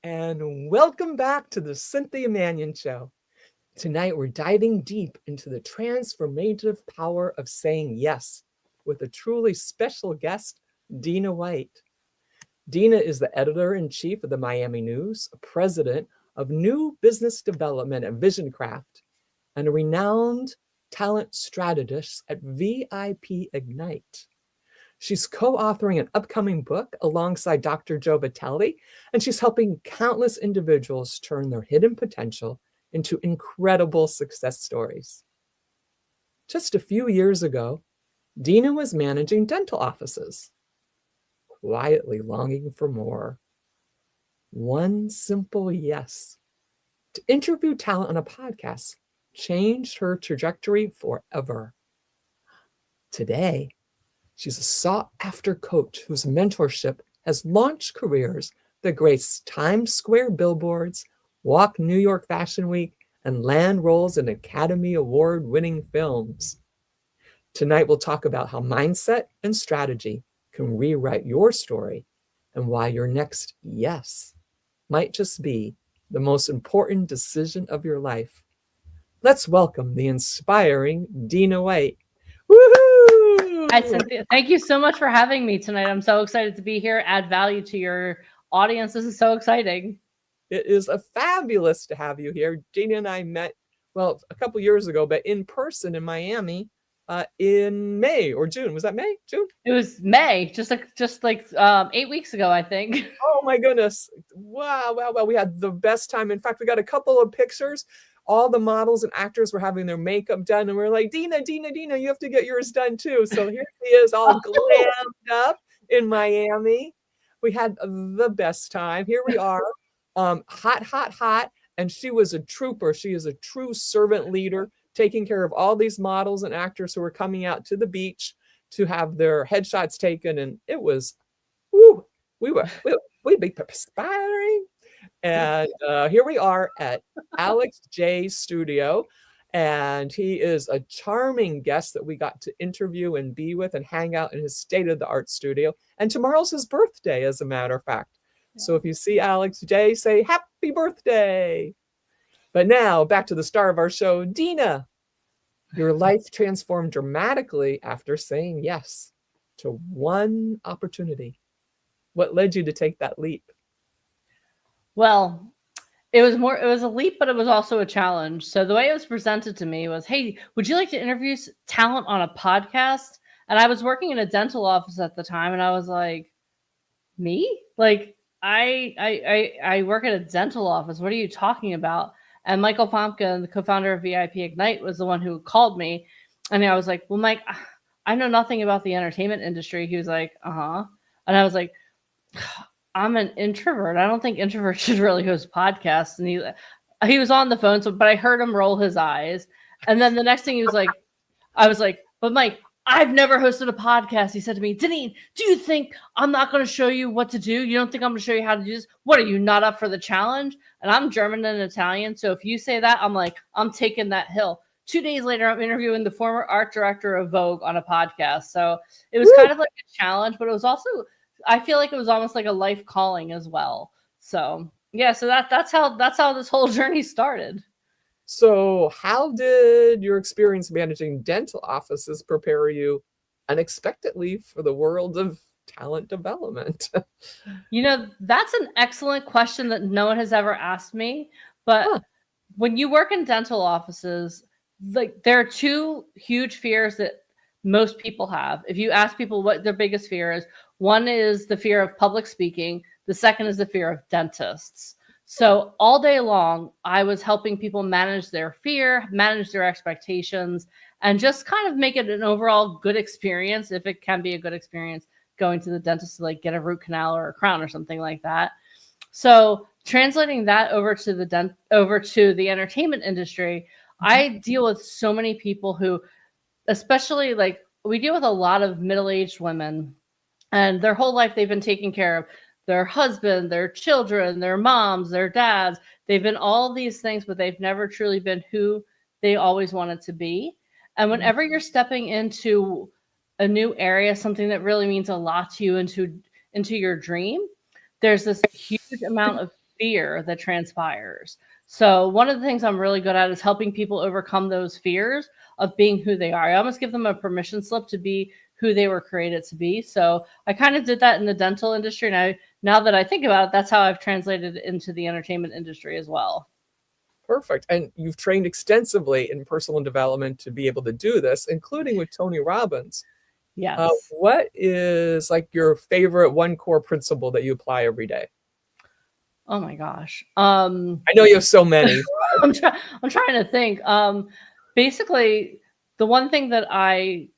and welcome back to the Cynthia Manion Show. Tonight, we're diving deep into the transformative power of saying yes with a truly special guest, Deneen White. Dina is the editor-in-chief of the Miami News, a president of new business development at VisionCraft, and a renowned talent strategist at VIP Ignite. She's co-authoring an upcoming book alongside Dr. Joe Vitale, and she's helping countless individuals turn their hidden potential into incredible success stories. Just a few years ago, Dina was managing dental offices, quietly longing for more. One simple yes to interview talent on a podcast changed her trajectory forever. Today, she's a sought-after coach whose mentorship has launched careers that grace Times Square billboards, walk New York Fashion Week, and land roles in Academy Award-winning films. Tonight, we'll talk about how mindset and strategy can rewrite your story and why your next yes might just be the most important decision of your life. Let's welcome the inspiring Deneen White. Woohoo! Hi, Cynthia. Thank you so much for having me tonight. I'm so excited to be here, add value to your audience. This is so exciting. It is fabulous to have you here. Dina and I met, well, a couple years ago, but in person in Miami in May or June. Was that May? June? It was May, just like 8 weeks ago, I think. Oh my goodness. Wow. We had the best time. In fact, we got a couple of pictures. All the models and actors were having their makeup done, and we're like, Dina, you have to get yours done too. So here she is, all glammed up in Miami. We had the best time. Here we are, hot. And she was a trooper. She is a true servant leader, taking care of all these models and actors who were coming out to the beach to have their headshots taken. And it was, we'd be perspiring. And here we are at Alex J's studio, and he is a charming guest that we got to interview and be with and hang out in his state-of-the-art studio. And tomorrow's his birthday, as a matter of fact. Yeah. So if you see Alex J, say happy birthday. But now back to the star of our show, Dina. Your life transformed dramatically after saying yes to one opportunity. What led you to take that leap? Well, it was a leap, but it was also a challenge. So the way it was presented to me was, hey, would you like to interview talent on a podcast? And I was working in a dental office at the time, and I was like, me? Like, I work at a dental office. What are you talking about? And Michael Fomka, the co-founder of VIP Ignite, was the one who called me. And I was like, well, Mike, I know nothing about the entertainment industry. He was like, uh-huh. And I was like, I'm an introvert. I don't think introverts should really host podcasts. And he was on the phone, but I heard him roll his eyes. And then the next thing I was like, but Mike, I've never hosted a podcast. He said to me, Deneen, do you think I'm not going to show you what to do? You don't think I'm going to show you how to do this? What, are you not up for the challenge? And I'm German and Italian. So if you say that, I'm like, I'm taking that hill. 2 days later, I'm interviewing the former art director of Vogue on a podcast. So it was kind of like a challenge, but it was also, I feel like it was almost like a life calling as well. So yeah, so that's how this whole journey started. So how did your experience managing dental offices prepare you unexpectedly for the world of talent development? That's an excellent question that no one has ever asked me. But when you work in dental offices, like, there are two huge fears that most people have. If you ask people what their biggest fear is, one is the fear of public speaking. The second is the fear of dentists. So all day long, I was helping people manage their fear, manage their expectations, and just kind of make it an overall good experience, if it can be a good experience, going to the dentist to like get a root canal or a crown or something like that. So translating that over to the entertainment industry, I deal with so many people who, especially like, we deal with a lot of middle-aged women, and their whole life they've been taking care of their husband, their children, their moms, their dads. They've been all these things, but they've never truly been who they always wanted to be. And whenever you're stepping into a new area, something that really means a lot to you, into your dream, there's this huge amount of fear that transpires. So one of the things I'm really good at is helping people overcome those fears of being who they are. I almost give them a permission slip to be who they were created to be. So I kind of did that in the dental industry. And now that I think about it, that's how I've translated it into the entertainment industry as well. Perfect. And you've trained extensively in personal development to be able to do this, including with Tony Robbins. Yes. What is like your favorite one core principle that you apply every day? Oh my gosh. I know you have so many. I'm trying to think. Basically, the one thing that I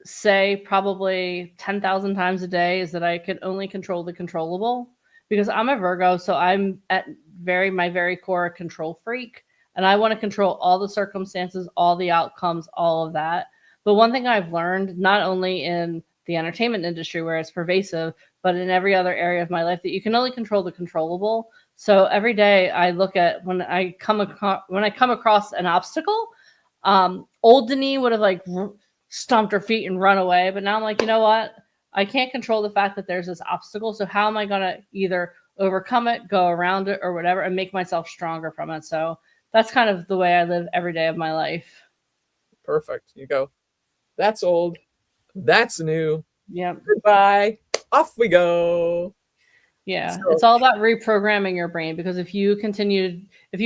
say probably 10,000 times a day is that I can only control the controllable, because I'm a Virgo. So I'm at my very core a control freak, and I want to control all the circumstances, all the outcomes, all of that. But one thing I've learned, not only in the entertainment industry where it's pervasive, but in every other area of my life, that you can only control the controllable. So every day I look at when I come across an obstacle, old Deneen would have like stomped her feet and run away. But now I'm like, you know what? I can't control the fact that there's this obstacle. So how am I going to either overcome it, go around it, or whatever, and make myself stronger from it? So that's kind of the way I live every day of my life. Perfect. You go, that's old, that's new. Yep. Goodbye. Off we go. Yeah. So, It's all about reprogramming your brain, because if you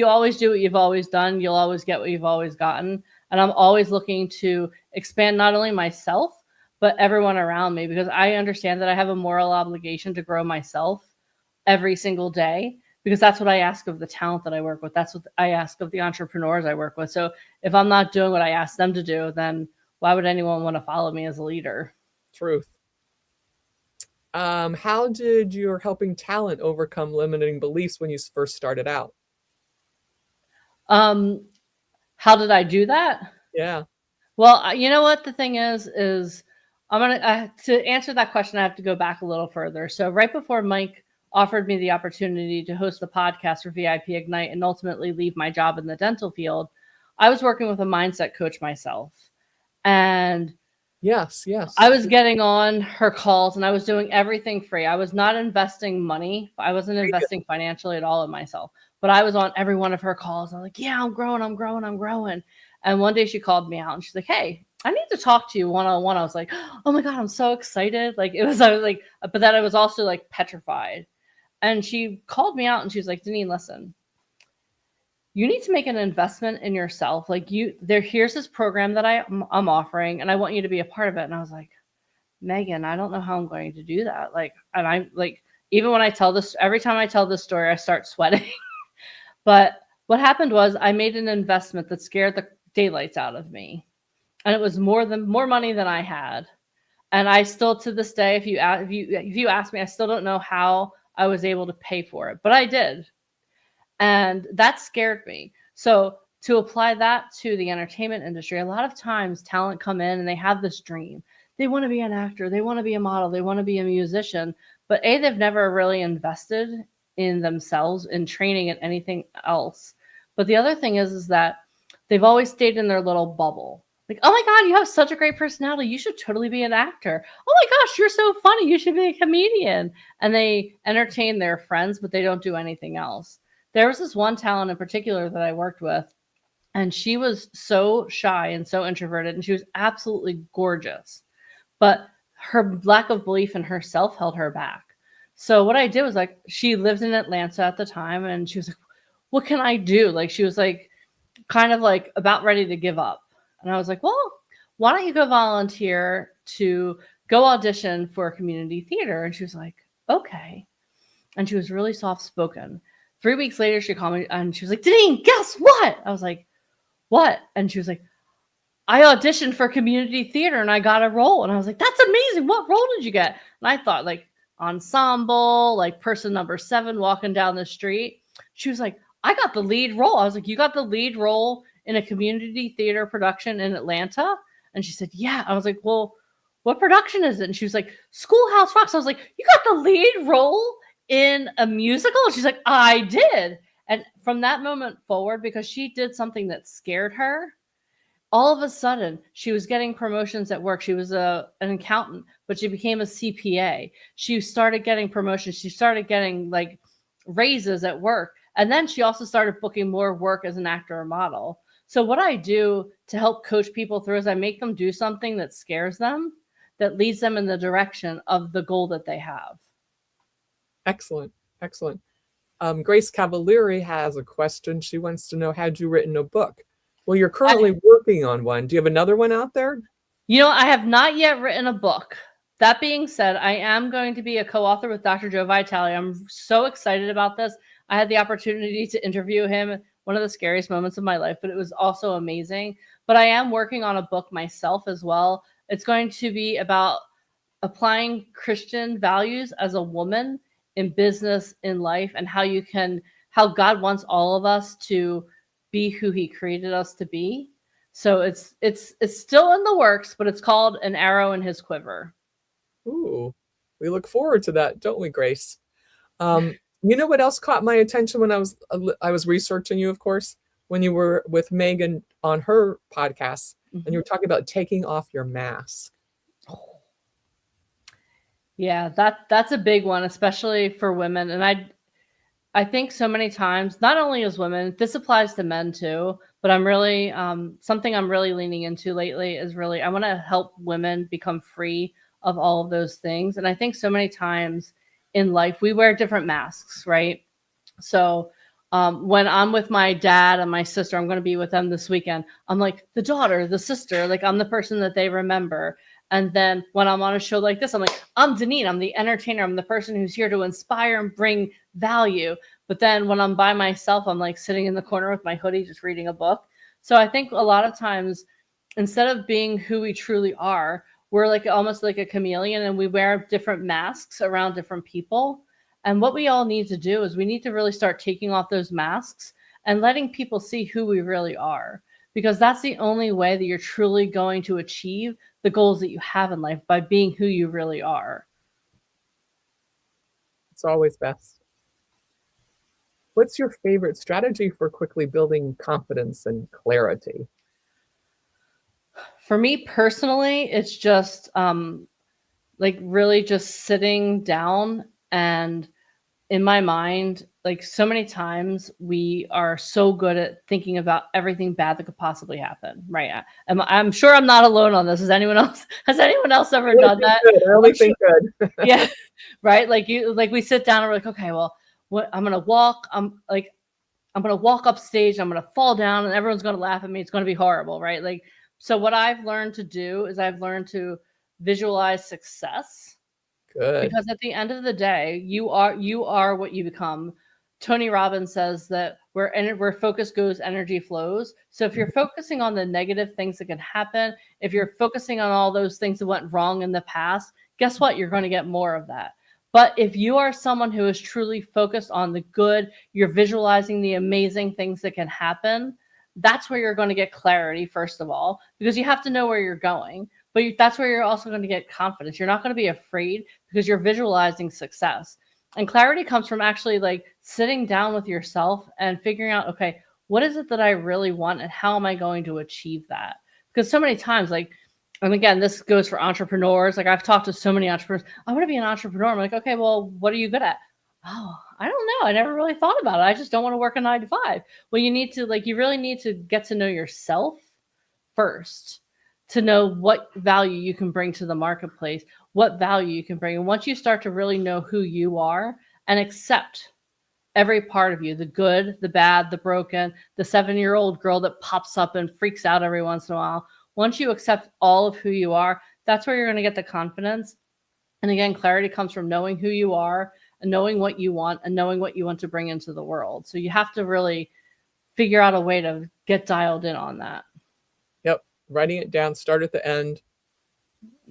always do what you've always done, you'll always get what you've always gotten. And I'm always looking to expand not only myself, but everyone around me, because I understand that I have a moral obligation to grow myself every single day, because that's what I ask of the talent that I work with. That's what I ask of the entrepreneurs I work with. So if I'm not doing what I ask them to do, then why would anyone want to follow me as a leader? truth. How did your helping talent overcome limiting beliefs when you first started out? How did I do that? Yeah. Well, you know what the thing is I'm gonna to answer that question, I have to go back a little further. So right before Mike offered me the opportunity to host the podcast for VIP Ignite and ultimately leave my job in the dental field, I was working with a mindset coach myself, and Yes. I was getting on her calls and I was doing everything free. I was not investing money. I wasn't investing financially at all in myself, but I was on every one of her calls. I'm like, yeah, I'm growing. And one day she called me out and she's like, hey, I need to talk to you one-on-one. I was like, oh my God, I'm so excited. I was like, but then I was also like petrified. And she called me out and she was like, Deneen, listen, you need to make an investment in yourself. Here's this program that I'm offering, and I want you to be a part of it. And I was like, Megan, I don't know how I'm going to do that. And I'm like, even when I tell this, every time I tell this story, I start sweating. But what happened was I made an investment that scared the daylights out of me. And it was more money than I had. And I still, to this day, if you ask me, I still don't know how I was able to pay for it, but I did. And that scared me. So to apply that to the entertainment industry, a lot of times talent come in and they have this dream. They want to be an actor, they want to be a model, they want to be a musician, but they've never really invested in themselves, in training and anything else. But the other thing is that they've always stayed in their little bubble. Like, oh my God, you have such a great personality. You should totally be an actor. Oh my gosh, you're so funny. You should be a comedian. And they entertain their friends, but they don't do anything else. There was this one talent in particular that I worked with, and she was so shy and so introverted, and she was absolutely gorgeous. But her lack of belief in herself held her back. So what I did was, like, she lived in Atlanta at the time, and she was like, what can I do? Like, she was like, kind of like about ready to give up. And I was like, well, why don't you go volunteer to go audition for a community theater? And she was like, okay. And she was really soft spoken. 3 weeks later, she called me and she was like, Deneen, guess what? I was like, what? And she was like, I auditioned for community theater and I got a role. And I was like, that's amazing. What role did you get? And I thought, like, ensemble, like person number 7 walking down the street. She was like, I got the lead role. I was like, you got the lead role in a community theater production in Atlanta? And she said, yeah. I was like, well, what production is it? And she was like, Schoolhouse Rock. So I was like, you got the lead role in a musical? And she's like, I did. And from that moment forward, because she did something that scared her, all of a sudden she was getting promotions at work. She was an accountant, but she became a CPA. She started getting promotions. She started getting like raises at work. And then she also started booking more work as an actor or model. So what I do to help coach people through is I make them do something that scares them, that leads them in the direction of the goal that they have. Excellent. Excellent. Grace Cavalieri has a question. She wants to know, had you written a book? Well, you're currently working on one. Do you have another one out there? I have not yet written a book. That being said, I am going to be a co-author with Dr. Joe Vitale. I'm so excited about this. I had the opportunity to interview him, one of the scariest moments of my life, but it was also amazing. But I am working on a book myself as well. It's going to be about applying Christian values as a woman in business, in life, and how God wants all of us to be who he created us to be. So it's still in the works, but it's called An Arrow in His Quiver. Ooh, we look forward to that, don't we, Grace? You know what else caught my attention when I was researching you, of course, when you were with Megan on her podcast, and you were talking about taking off your mask. Yeah, that's a big one, especially for women. And I think so many times, not only as women, this applies to men too, but I'm really, something I'm really leaning into lately is really, I want to help women become free of all of those things. And I think so many times in life, we wear different masks, right? So when I'm with my dad and my sister, I'm going to be with them this weekend. I'm like the daughter, the sister, like I'm the person that they remember. And then when I'm on a show like this, I'm like, I'm Deneen. I'm the entertainer. I'm the person who's here to inspire and bring value. But then when I'm by myself, I'm like sitting in the corner with my hoodie, just reading a book. So I think a lot of times, instead of being who we truly are, we're like almost like a chameleon and we wear different masks around different people. And what we all need to do is we need to really start taking off those masks and letting people see who we really are. Because that's the only way that you're truly going to achieve the goals that you have in life, by being who you really are. It's always best. What's your favorite strategy for quickly building confidence and clarity? For me personally, it's just like really just sitting down, and in my mind, like so many times we are so good at thinking about everything bad that could possibly happen, right? I'm sure I'm not alone on this. Has anyone else ever done that? I only think good. Yeah, right. Like we sit down and we're like, okay, well, what I'm gonna walk. I'm gonna walk up stage. I'm gonna fall down, and everyone's gonna laugh at me. It's gonna be horrible, right? Like, so what I've learned to do is I've learned to visualize success. Good. Because at the end of the day, you are what you become. Tony Robbins says that where focus goes, energy flows. So if you're focusing on the negative things that can happen, if you're focusing on all those things that went wrong in the past, guess what? You're going to get more of that. But if you are someone who is truly focused on the good, you're visualizing the amazing things that can happen, that's where you're going to get clarity, first of all, because you have to know where you're going. But that's where you're also going to get confidence. You're not going to be afraid because you're visualizing success. And clarity comes from actually like sitting down with yourself and figuring out, okay, what is it that I really want and how am I going to achieve that? Because so many times, like, and again, this goes for entrepreneurs. Like I've talked to so many entrepreneurs. I want to be an entrepreneur. I'm like, okay, well, what are you good at? Oh, I don't know. I never really thought about it. I just don't want to work a 9 to 5. Well, you really need to get to know yourself first, to know what value you can bring to the marketplace, what value you can bring. And once you start to really know who you are and accept every part of you, the good, the bad, the broken, the 7-year-old girl that pops up and freaks out every once in a while, once you accept all of who you are, that's where you're going to get the confidence. And again, clarity comes from knowing who you are and knowing what you want and knowing what you want to bring into the world. So you have to really figure out a way to get dialed in on that. Yep. Writing it down, start at the end,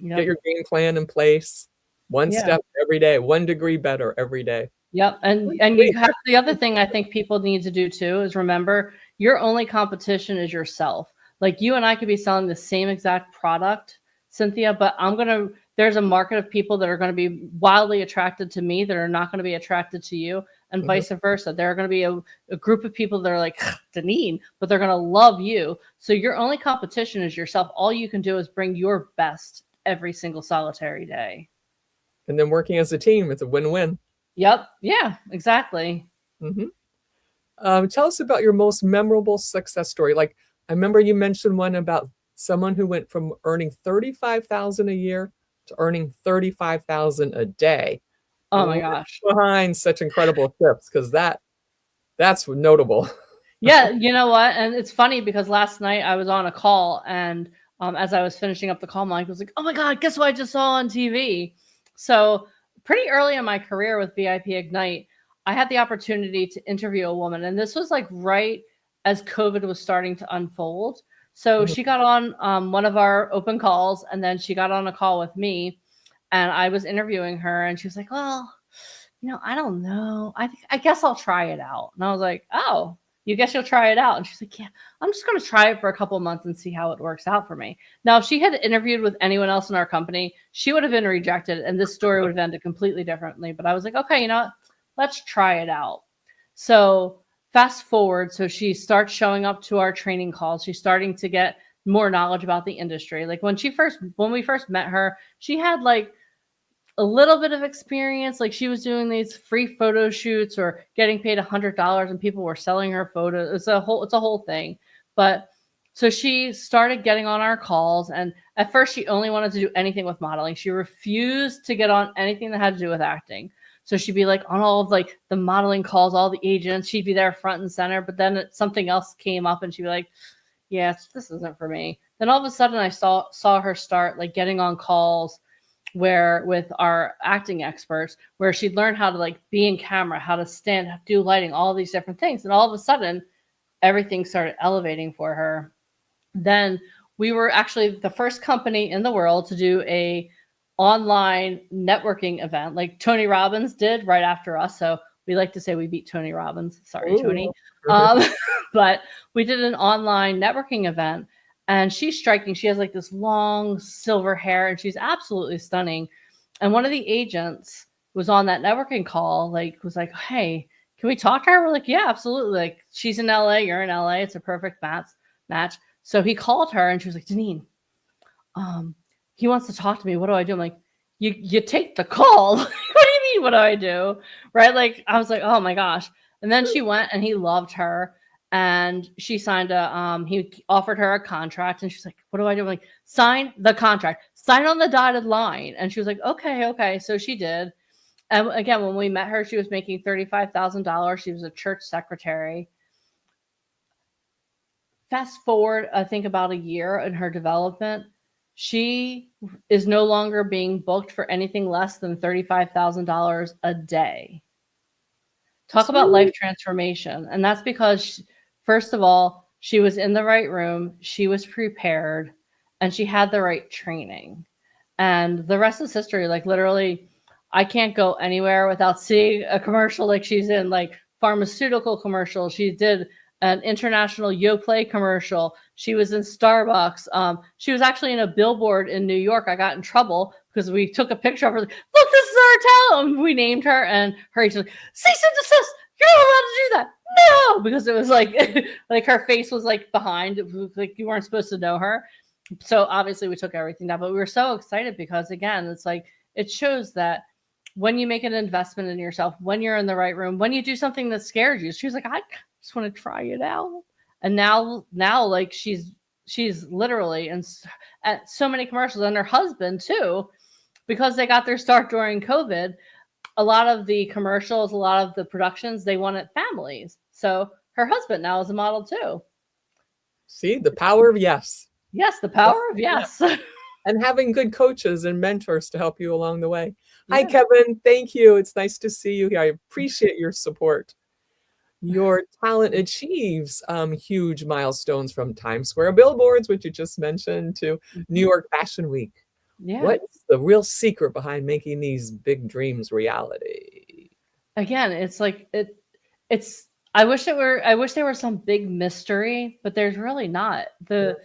Yep. get your game plan in place, one step every day, 1 degree better every day. Yep. And you have the other thing I think people need to do too is remember your only competition is yourself. Like you and I could be selling the same exact product, Cynthia, but there's a market of people that are going to be wildly attracted to me that are not going to be attracted to you, and vice versa. There are going to be a group of people that are like, Deneen, but they're going to love you. So your only competition is yourself. All you can do is bring your best every single solitary day. And then working as a team, it's a win-win. Yep. Yeah, exactly. Hmm. Tell us about your most memorable success story. Like, I remember you mentioned one about someone who went from earning 35,000 a year to earning 35,000 a day. Oh my What's gosh. behind such incredible shifts? Because that's notable. Yeah, you know what? And it's funny because last night I was on a call, and as I was finishing up the call, Mike was like, "Oh my God, guess what I just saw on TV?" So pretty early in my career with VIP Ignite, I had the opportunity to interview a woman, and this was like right as COVID was starting to unfold. So Mhm. she got on one of our open calls, and then she got on a call with me, and I was interviewing her, and she was like, "Well, I don't know. I guess I'll try it out." And I was like, "Oh, you guess you'll try it out?" And she's like, "Yeah, I'm just going to try it for a couple of months and see how it works out for me." Now, if she had interviewed with anyone else in our company, she would have been rejected and this story would have ended completely differently. But I was like, "Okay, you know what? Let's try it out." So fast forward, so she starts showing up to our training calls. She's starting to get more knowledge about the industry. Like when we first met her, she had like a little bit of experience. Like she was doing these free photo shoots or getting paid $100 and people were selling her photos. It's a whole thing. But so she started getting on our calls, and at first she only wanted to do anything with modeling. She refused to get on anything that had to do with acting. So she'd be like on all of like the modeling calls, all the agents, she'd be there front and center, but then something else came up and she'd be like, "Yeah, this isn't for me." Then all of a sudden I saw her start like getting on calls where with our acting experts, where she'd learn how to like be in camera, how to stand, do lighting, all these different things. And all of a sudden, everything started elevating for her. Then we were actually the first company in the world to do a online networking event like Tony Robbins did right after us. So we like to say we beat Tony Robbins. Sorry, Ooh. Tony. Um, but we did an online networking event, and she's striking. She has like this long silver hair and she's absolutely stunning. And one of the agents was on that networking call, like was like, "Hey, can we talk to her?" We're like, "Yeah, absolutely. Like she's in LA, you're in LA. It's a perfect match." So he called her and she was like, "Deneen, um, he wants to talk to me. What do I do?" I'm like, you take the call. What do you mean, what do I do? Right? Like I was like, oh my gosh. And then she went and he loved her. And she signed he offered her a contract and she's like, "What do I do?" I'm like, "Sign the contract. Sign on the dotted line." And she was like, "Okay, okay." So she did. And again, when we met her, she was making $35,000. She was a church secretary. Fast forward, I think about a year in her development, she is no longer being booked for anything less than $35,000 a day. Talk about life Sweet. transformation. And that's because, first of all, she was in the right room, she was prepared, and she had the right training. And the rest is history. Like, literally, I can't go anywhere without seeing a commercial like she's in, like pharmaceutical commercial. She did an international Yoplait commercial. She was in Starbucks. She was actually in a billboard in New York. I got in trouble because we took a picture of her. Like, "Look, this is our talent." We named her, and her agent was like, "Cease and desist. You're not allowed to do that." No, because it was like like her face was like behind. It was like you weren't supposed to know her. So obviously we took everything down, but we were so excited because again, it's like it shows that when you make an investment in yourself, when you're in the right room, when you do something that scared you. She was like, "I just want to try it out." And now like she's literally at so many commercials, and her husband too, because they got their start during COVID. A lot of the commercials, a lot of the productions, they wanted families. So her husband now is a model too. See, the power of yes. Yes, the power of Yeah. yes. And having good coaches and mentors to help you along the way. Hi, Yeah. Kevin. Thank you. It's nice to see you here. I appreciate your support. Your talent achieves huge milestones, from Times Square billboards, which you just mentioned, to New Mhm. York Fashion Week. Yeah. What's the real secret behind making these big dreams reality? Again, it's like it's I wish there was some big mystery, but there's really not. The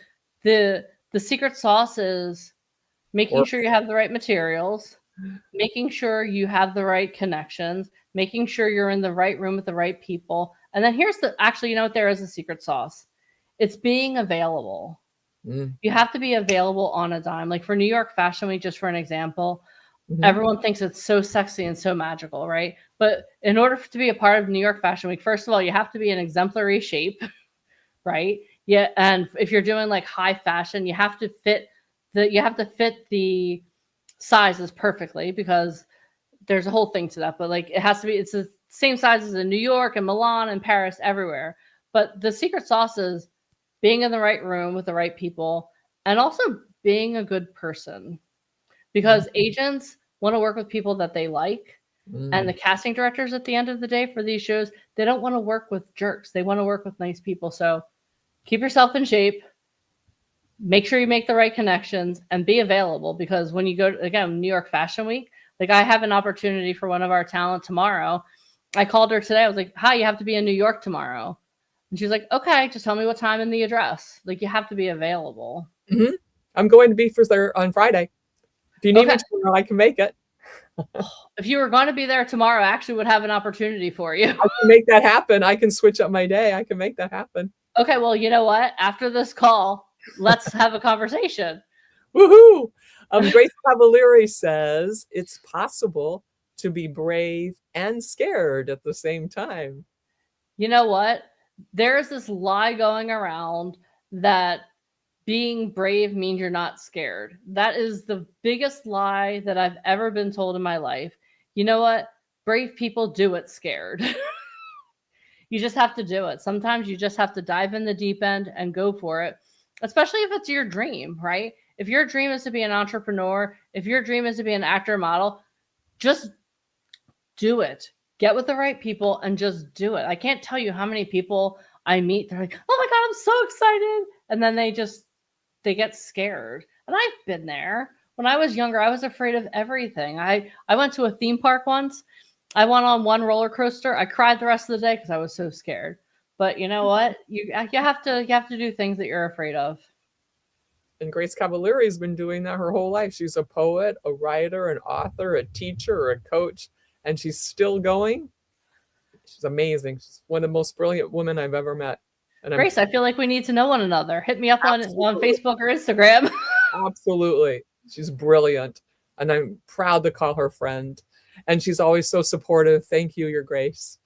secret sauce is making Or sure you have the right materials, making sure you have the right connections, making sure you're in the right room with the right people. And then here's the actually, you know what, there is a secret sauce. It's being available. mm, You have to be available on a dime. Like for New York Fashion Week, just for an example, mhm. everyone thinks it's so sexy and so magical, right? But in order to be a part of New York Fashion Week, first of all, you have to be in exemplary shape, right? Yeah, and if you're doing like high fashion, you have to fit the sizes perfectly, because there's a whole thing to that. But like, it's the same sizes in New York and Milan and Paris, everywhere. But the secret sauce is being in the right room with the right people, and also being a good person, because agents want to work with people that they like. And the casting directors at the end of the day for these shows, they don't want to work with jerks. They want to work with nice people. So keep yourself in shape, make sure you make the right connections, and be available, because when you go to, again, New York Fashion Week, like I have an opportunity for one of our talent tomorrow. I called her today. I was like, hi, you have to be in New York tomorrow. And she's like, okay, just tell me what time and the address. Like, you have to be available. Mm-hmm. I'm going to be for there on Friday. If you need me tomorrow, I can make it. If you were going to be there tomorrow, I actually would have an opportunity for you. I can make that happen. I can switch up my day. I can make that happen. Okay, well, you know what? After this call, let's have a conversation. Woohoo! Grace Cavalieri says it's possible to be brave and scared at the same time. You know what? There's this lie going around that being brave means you're not scared. That is the biggest lie that I've ever been told in my life. You know what? Brave people do it scared. You just have to do it. Sometimes you just have to dive in the deep end and go for it, especially if it's your dream, right? If your dream is to be an entrepreneur, if your dream is to be an actor, model, just do it. Get with the right people and just do it. I can't tell you how many people I meet. They're like, oh my God, I'm so excited. And then they get scared. And I've been there. When I was younger, I was afraid of everything. I went to a theme park once. I went on one roller coaster. I cried the rest of the day because I was so scared. But you know what? You have to do things that you're afraid of. And Grace Cavalieri has been doing that her whole life. She's a poet, a writer, an author, a teacher, a coach, and she's still going. She's amazing. She's one of the most brilliant women I've ever met. And Grace, I feel like we need to know one another. Hit me up on Facebook or Instagram. Absolutely. She's brilliant. And I'm proud to call her friend. And she's always so supportive. Thank you, Your Grace.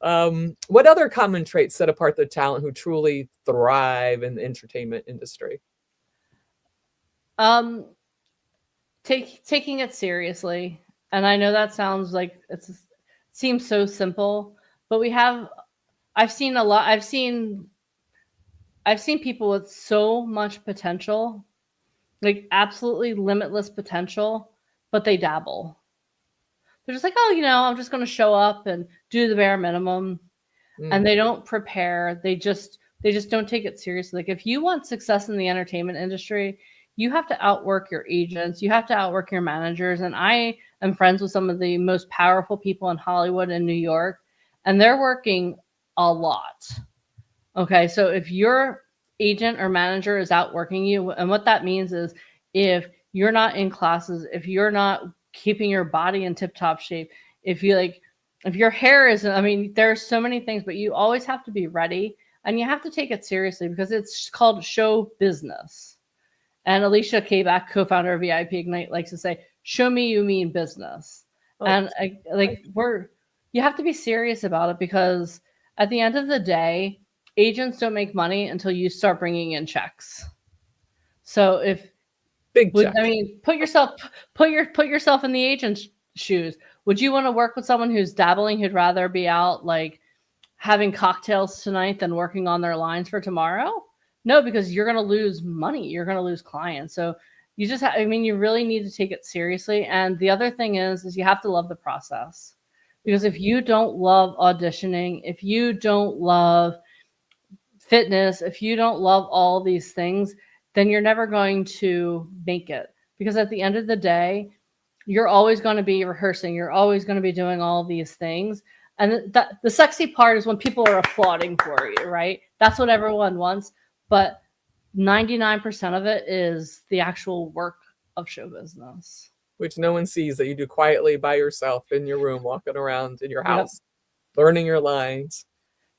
What other common traits set apart the talent who truly thrive in the entertainment industry? Taking it seriously. And I know that sounds like it seems so simple, but I've seen people with so much potential, like absolutely limitless potential, but they dabble. They're just like, oh, I'm just going to show up and do the bare minimum. And they don't prepare. They just don't take it seriously. Like, if you want success in the entertainment industry, you have to outwork your agents. You have to outwork your managers. And I am friends with some of the most powerful people in Hollywood and New York, and they're working a lot. Okay, so if your agent or manager is outworking you, and what that means is if you're not in classes, if you're not keeping your body in tip-top shape, if your hair isn't, there's so many things, but you always have to be ready, and you have to take it seriously, because it's called show business. And Alicia Kabak, co-founder of VIP Ignite, likes to say, show me you mean business. And you have to be serious about it, because at the end of the day, agents don't make money until you start bringing in checks. So put yourself in the agent's shoes. Would you want to work with someone who's dabbling, who'd rather be out like having cocktails tonight than working on their lines for tomorrow? No, because you're going to lose money. You're going to lose clients. So you just you really need to take it seriously. And the other thing is you have to love the process, because if you don't love auditioning, if you don't love fitness, if you don't love all these things, then you're never going to make it. Because at the end of the day, you're always going to be rehearsing. You're always going to be doing all these things. And the sexy part is when people are applauding for you, right? That's what everyone wants. But 99% of it is the actual work of show business, which no one sees, that you do quietly by yourself in your room, walking around in your house, learning your lines.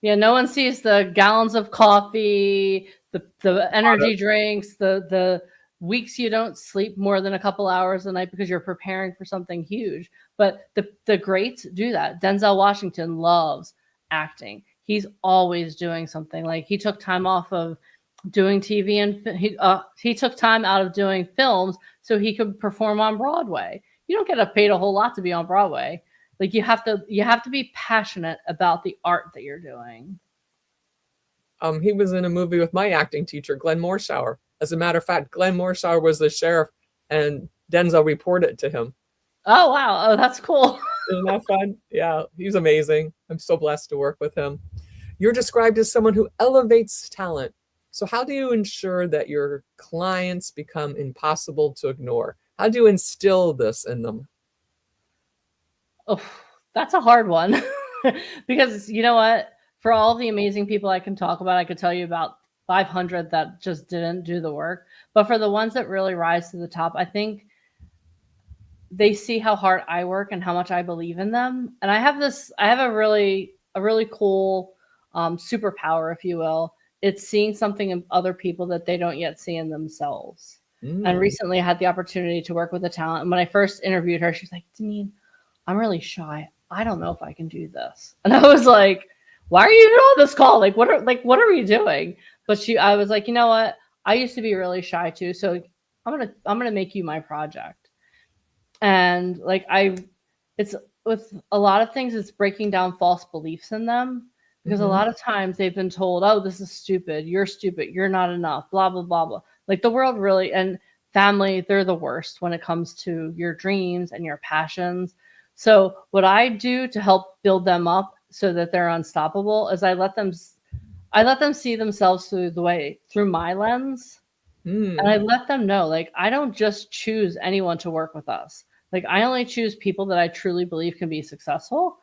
Yeah, no one sees the gallons of coffee, the energy drinks, the weeks you don't sleep more than a couple hours a night because you're preparing for something huge. But the greats do that. Denzel Washington loves acting. He's always doing something. Like he took time off of doing TV and he took time out of doing films so he could perform on Broadway. You don't get paid a whole lot to be on Broadway. Like you have to be passionate about the art that you're doing. He was in a movie with my acting teacher, Glenn Morshower. As a matter of fact, Glenn Morshower was the sheriff, and Denzel reported to him. Oh, wow. Oh, that's cool. Isn't that fun? Yeah, he's amazing. I'm so blessed to work with him. You're described as someone who elevates talent. So how do you ensure that your clients become impossible to ignore? How do you instill this in them? Oh, that's a hard one. Because you know what? For all the amazing people I can talk about, I could tell you about 500 that just didn't do the work. But for the ones that really rise to the top, I think they see how hard I work and how much I believe in them. And I have a really cool superpower, if you will. It's seeing something in other people that they don't yet see in themselves. And recently I had the opportunity to work with a talent. And when I first interviewed her, she's like, Deneen, I'm really shy. I don't know if I can do this. And I was like, why are you on this call? What are we doing? But I was like, you know what? I used to be really shy too. So I'm going to make you my project. And it's with a lot of things, it's breaking down false beliefs in them, because a lot of times they've been told, oh, this is stupid. You're not enough, blah, blah, blah, blah. Like the world really, and family, they're the worst when it comes to your dreams and your passions. So what I do to help build them up so that they're unstoppable is I let them see themselves through my lens. And I let them know, like, I don't just choose anyone to work with us. Like, I only choose people that I truly believe can be successful.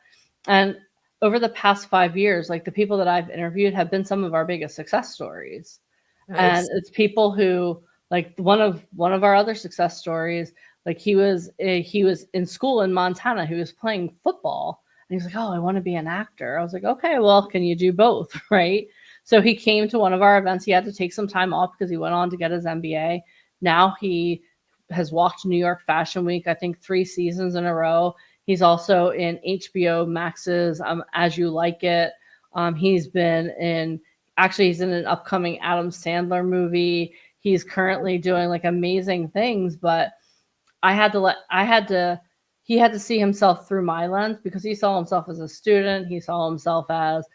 And over the past 5 years, like the people that I've interviewed have been some of our biggest success stories. Nice. And it's people who, like one of our other success stories, like he was in school in Montana. He was playing football and he's like, oh, I want to be an actor. I was like, okay, well, can you do both? Right. So he came to one of our events. He had to take some time off because he went on to get his MBA. Now he has walked New York Fashion Week, I think 3 seasons in a row. He's also in HBO Max's As You Like It. He's in an upcoming Adam Sandler movie. He's currently doing like amazing things, but he had to see himself through my lens, because he saw himself as a student. He saw himself as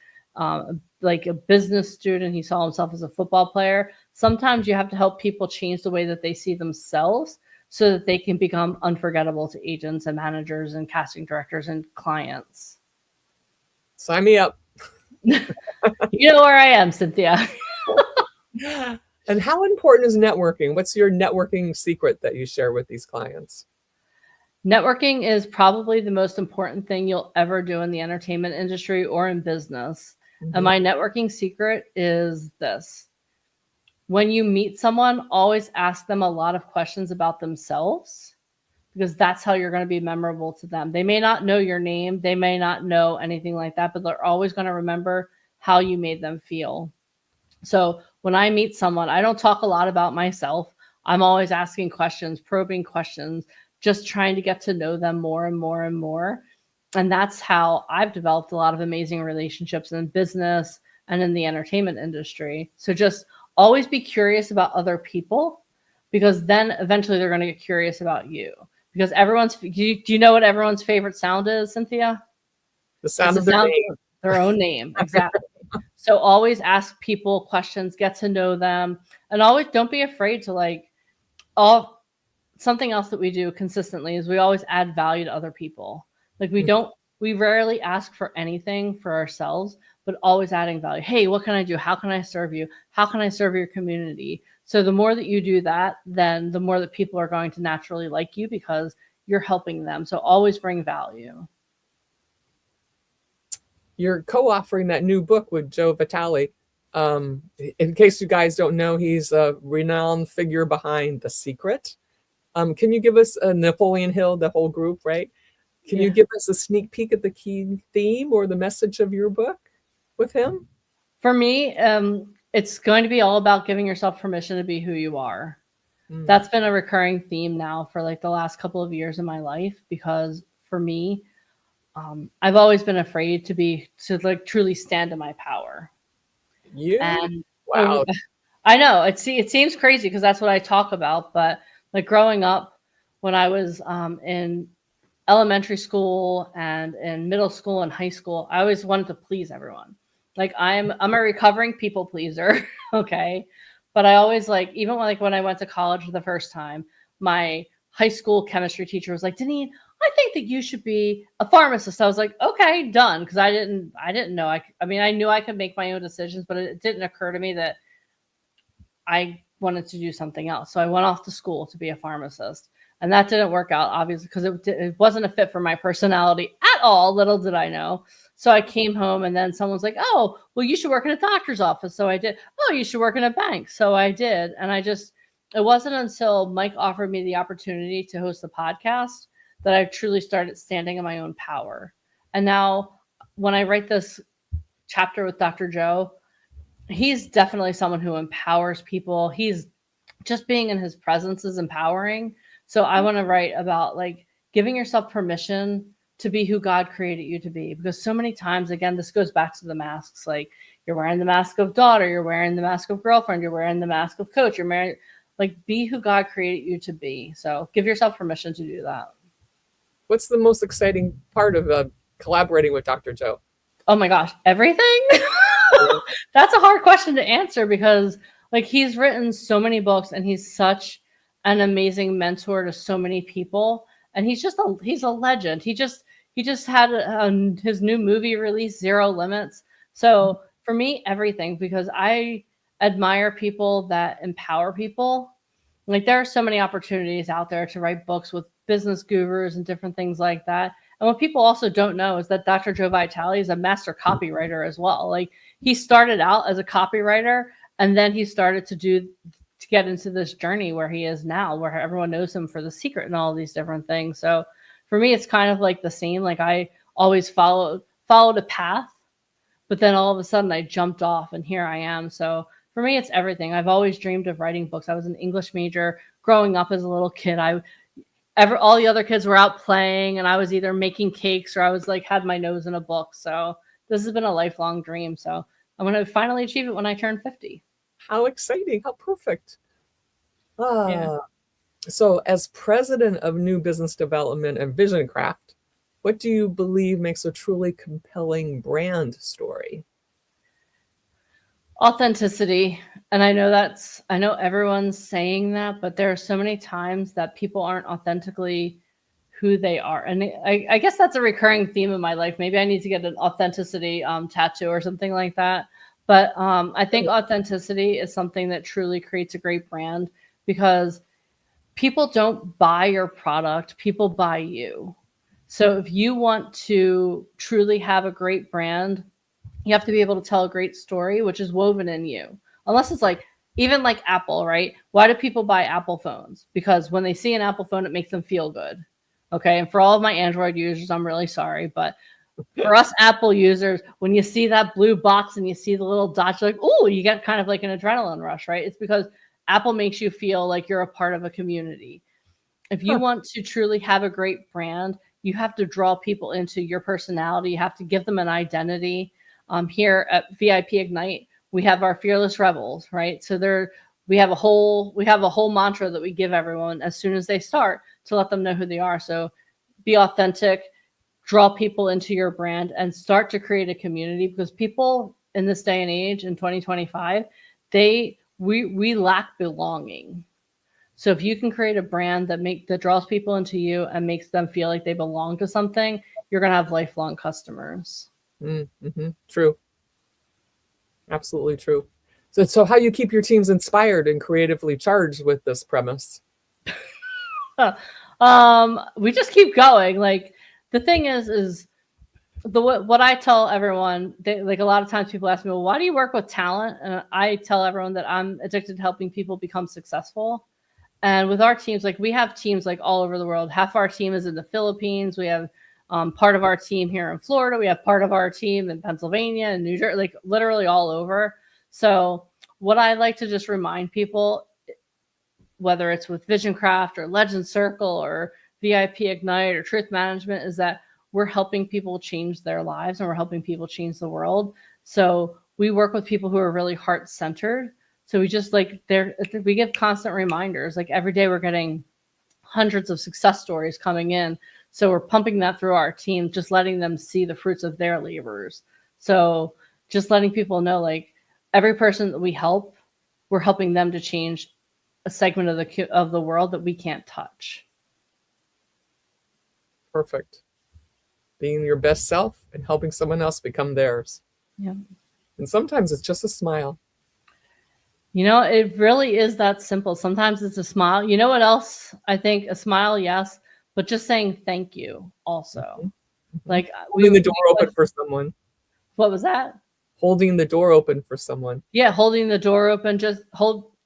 like a business student. He saw himself as a football player. Sometimes you have to help people change the way that they see themselves so that they can become unforgettable to agents and managers and casting directors and clients. Sign me up. You know where I am, Cynthia. And how important is networking? What's your networking secret that you share with these clients? Networking is probably the most important thing you'll ever do in the entertainment industry or in business. And my networking secret is this. When you meet someone, always ask them a lot of questions about themselves, because that's how you're going to be memorable to them. They may not know your name. They may not know anything like that, but they're always going to remember how you made them feel. So when I meet someone, I don't talk a lot about myself. I'm always asking questions, probing questions, just trying to get to know them more and more and more. And that's how I've developed a lot of amazing relationships in business and in the entertainment industry. So just always be curious about other people, because then eventually they're going to get curious about you. Because do you know what everyone's favorite sound is, Cynthia? The sound of their name. Their own name. Exactly. So always ask people questions, get to know them, and always don't be afraid to something else that we do consistently is we always add value to other people. Like we rarely ask for anything for ourselves, but always adding value. Hey, what can I do? How can I serve you? How can I serve your community? So the more that you do that, then the more that people are going to naturally like you, because you're helping them. So always bring value. You're co-authoring that new book with Joe Vitale. In case you guys don't know, he's a renowned figure behind The Secret. Can you give us Napoleon Hill, the whole group, right? Can you give us a sneak peek at the key theme or the message of your book with him? For me, it's going to be all about giving yourself permission to be who you are. Mm. That's been a recurring theme now for like the last couple of years in my life, because for me, I've always been afraid to like truly stand in my power. You? And Wow. I know it seems crazy because that's what I talk about, but like growing up when I was in elementary school and in middle school and high school, I always wanted to please everyone. Like I'm a recovering people pleaser, okay? But I always like, even when I went to college for the first time, my high school chemistry teacher was like, Deneen, I think that you should be a pharmacist. I was like, okay, done, because I didn't know. I mean, I knew I could make my own decisions, but it didn't occur to me that I wanted to do something else. So I went off to school to be a pharmacist. And that didn't work out, obviously, because it wasn't a fit for my personality at all. Little did I know. So I came home, and then someone's like, oh, well, you should work in a doctor's office. So I did. Oh, you should work in a bank. So I did. And it wasn't until Mike offered me the opportunity to host the podcast that I truly started standing in my own power. And now when I write this chapter with Dr. Joe, he's definitely someone who empowers people. He's just being in his presence is empowering. So I want to write about like giving yourself permission to be who God created you to be. Because so many times, again, this goes back to the masks. Like you're wearing the mask of daughter, you're wearing the mask of girlfriend, you're wearing the mask of coach, you're married. Like be who God created you to be. So give yourself permission to do that. What's the most exciting part of collaborating with Dr. Joe? Oh my gosh, everything? That's a hard question to answer because like he's written so many books and he's such an amazing mentor to so many people, and he's a legend. He just had his new movie release, Zero Limits. So for me, everything, because I admire people that empower people. Like there are so many opportunities out there to write books with business gurus and different things like that. And what people also don't know is that Dr. Joe Vitale is a master copywriter as well. Like he started out as a copywriter, and then he started to get into this journey where he is now, where everyone knows him for The Secret and all these different things. So for me, it's kind of like the same. Like I always followed a path, but then all of a sudden I jumped off and here I am. So for me, it's everything. I've always dreamed of writing books. I was an English major growing up as a little kid. All the other kids were out playing and I was either making cakes or I was like had my nose in a book. So this has been a lifelong dream. So I'm going to finally achieve it when I turn 50. How exciting. How perfect. Yeah. So as president of New Business Development and Vision Craft, what do you believe makes a truly compelling brand story? Authenticity. And I know everyone's saying that, but there are so many times that people aren't authentically who they are. And I guess that's a recurring theme in my life. Maybe I need to get an authenticity tattoo or something like that. But I think authenticity is something that truly creates a great brand, because people don't buy your product, people buy you. So if you want to truly have a great brand, you have to be able to tell a great story, which is woven in you. Unless it's like, even like Apple, right? Why do people buy Apple phones? Because when they see an Apple phone, it makes them feel good. Okay. And for all of my Android users, I'm really sorry. But for us Apple users, when you see that blue box and you see the little dots, you're like, oh, you get kind of like an adrenaline rush, right? It's because Apple makes you feel like you're a part of a community. If you want to truly have a great brand, you have to draw people into your personality. You have to give them an identity. Here at VIP Ignite, we have our fearless rebels, right? So we have a whole mantra that we give everyone as soon as they start to let them know who they are. So be authentic, draw people into your brand, and start to create a community, because people in this day and age in 2025, we lack belonging. So if you can create a brand that draws people into you and makes them feel like they belong to something, you're going to have lifelong customers. Mm-hmm. True. Absolutely true. So how you keep your teams inspired and creatively charged with this premise? We just keep going. Like the thing is what I tell everyone, like a lot of times people ask me, well, why do you work with talent? And I tell everyone that I'm addicted to helping people become successful. And with our teams, like we have teams like all over the world. Half our team is in the Philippines. We have part of our team here in Florida. We have part of our team in Pennsylvania and New Jersey, like literally all over. So what I like to just remind people, whether it's with Vision Craft or Legend Circle or VIP Ignite or Truth Management, is that we're helping people change their lives and we're helping people change the world. So we work with people who are really heart-centered. So we just we give constant reminders. Like every day we're getting hundreds of success stories coming in. So we're pumping that through our team, just letting them see the fruits of their labors. So just letting people know, like every person that we help, we're helping them to change a segment of the world that we can't touch. Perfect. Being your best self and helping someone else become theirs. Yeah. And sometimes it's just a smile. You know, it really is that simple. Sometimes it's a smile. You know what else? I think a smile, yes, but just saying thank you also. Mm-hmm. Like holding the door open for someone. What was that? Holding the door open for someone. Yeah, holding the door open, just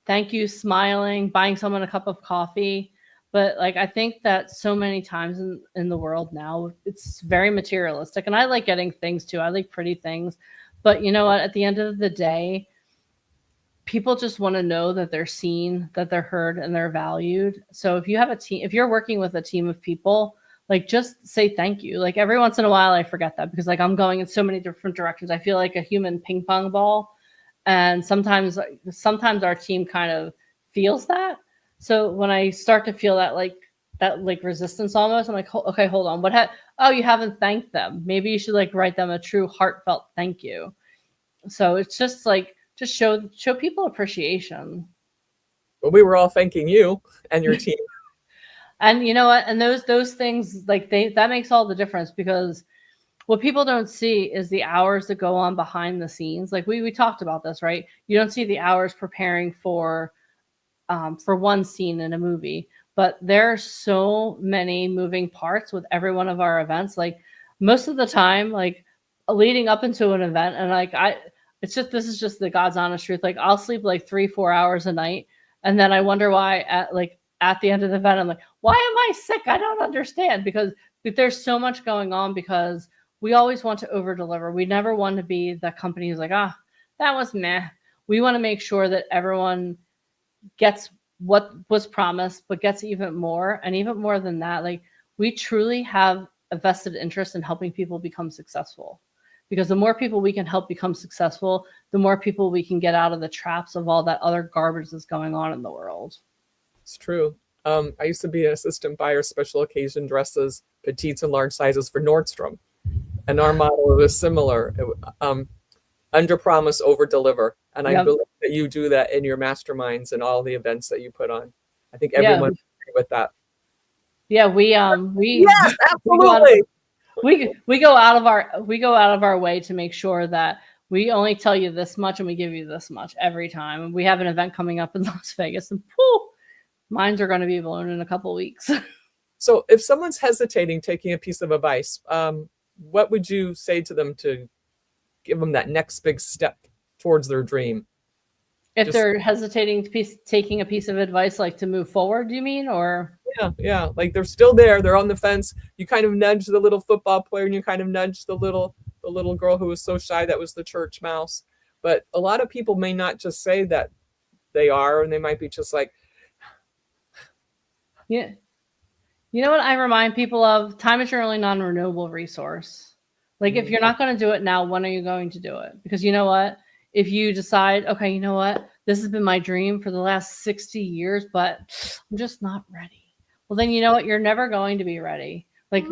thank you, smiling, buying someone a cup of coffee. But like I think that so many times in the world now, it's very materialistic. And I like getting things too. I like pretty things. But you know what? At the end of the day, people just want to know that they're seen, that they're heard, and they're valued. So if you have a team, if you're working with a team of people, like just say thank you. Like every once in a while, I forget that because like I'm going in so many different directions. I feel like a human ping pong ball. And sometimes our team kind of feels that. So when I start to feel that resistance almost, I'm like, okay, hold on. Oh, you haven't thanked them. Maybe you should like write them a true heartfelt thank you. So it's just like, just show people appreciation. Well, we were all thanking you and your team. And you know what? And those things, like that makes all the difference, because what people don't see is the hours that go on behind the scenes. Like we talked about this, right? You don't see the hours preparing for one scene in a movie, but there are so many moving parts with every one of our events. Like most of the time, like leading up into an event, and like this is just the God's honest truth. Like I'll sleep like 3-4 hours a night, and then I wonder why at the end of the event, I'm like, why am I sick? I don't understand, because there's so much going on, because we always want to over deliver. We never want to be the company who's like, that was meh. We want to make sure that everyone gets what was promised, but gets even more. And even more than that, like we truly have a vested interest in helping people become successful, because the more people we can help become successful, the more people we can get out of the traps of all that other garbage that's going on in the world. It's true. I used to be an assistant buyer, special occasion dresses, petites and large sizes for Nordstrom. And our model was similar. Under promise, over deliver. And I believe that you do that in your masterminds and all the events that you put on. I think everyone agree with that. Yeah, we yes, absolutely. We go out of our way to make sure that we only tell you this much and we give you this much every time. And we have an event coming up in Las Vegas, and minds are going to be blown in a couple of weeks. So if someone's hesitating taking a piece of advice, what would you say to them to give them that next big step towards their dream? If they're hesitating taking a piece of advice, like to move forward, you mean? Or yeah, like they're still there, they're on the fence. You kind of nudge the little football player, and you kind of nudge the little girl who was so shy that was the church mouse. But a lot of people may not just say that they are, and they might be just like, yeah. You know what I remind people of? Time is your only non-renewable resource. Like if you're not going to do it now, when are you going to do it? Because you know what? If you decide, okay, you know what? This has been my dream for the last 60 years, but I'm just not ready. Well, then you know what? You're never going to be ready. Like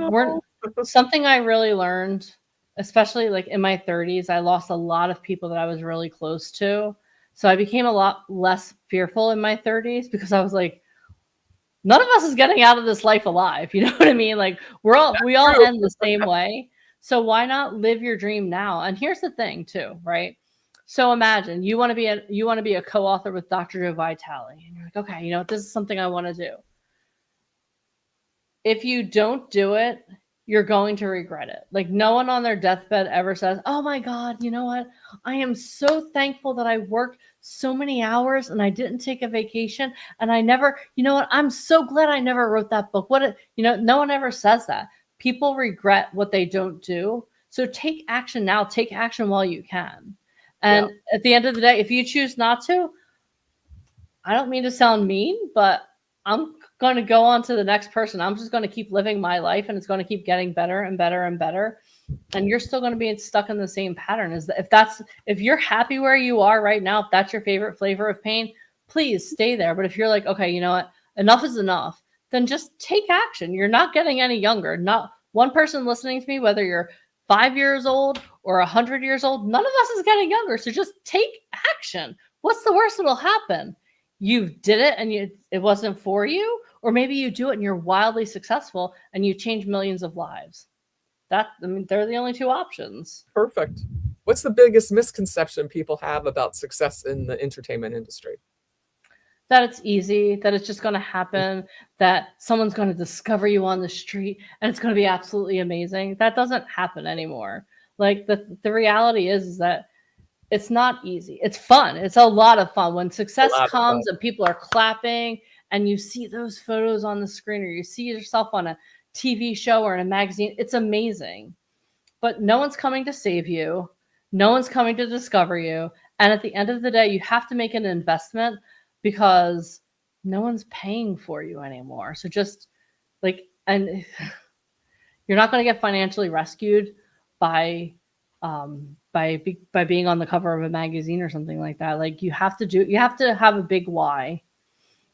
something I really learned, especially like in my 30s, I lost a lot of people that I was really close to. So I became a lot less fearful in my 30s, because I was like, none of us is getting out of this life alive. You know what I mean? Like we all end the same way. So why not live your dream now? And here's the thing too, right? So imagine you want to be a co-author with Dr. Joe Vitale, and you're like, okay, you know what? This is something I want to do. If you don't do it, you're going to regret it. Like no one on their deathbed ever says, oh my God, you know what? I am so thankful that I worked so many hours and I didn't take a vacation, and I never, you know what? I'm so glad I never wrote that book. No one ever says that. People regret what they don't do. So take action now. Take action while you can. And at the end of the day, if you choose not to, I don't mean to sound mean, but I'm going to go on to the next person. I'm just going to keep living my life, and it's going to keep getting better and better and better. And you're still going to be stuck in the same pattern. If you're happy where you are right now, if that's your favorite flavor of pain, please stay there. But if you're like, okay, you know what, enough is enough, then just take action. You're not getting any younger. Not one person listening to me, whether you're 5 years old or 100 years old, none of us is getting younger. So just take action. What's the worst that'll happen? You did it and it wasn't for you, or maybe you do it and you're wildly successful and you change millions of lives. They're the only two options. Perfect. What's the biggest misconception people have about success in the entertainment industry? That it's easy, that it's just going to happen, that someone's going to discover you on the street and it's going to be absolutely amazing. That doesn't happen anymore. Like the reality is that it's not easy. It's fun. It's a lot of fun. When success comes and people are clapping and you see those photos on the screen, or you see yourself on a TV show or in a magazine, it's amazing. But no one's coming to save you. No one's coming to discover you. And at the end of the day, you have to make an investment because no one's paying for you anymore. So just and you're not going to get financially rescued by being on the cover of a magazine or something like that. Like you have to have a big why.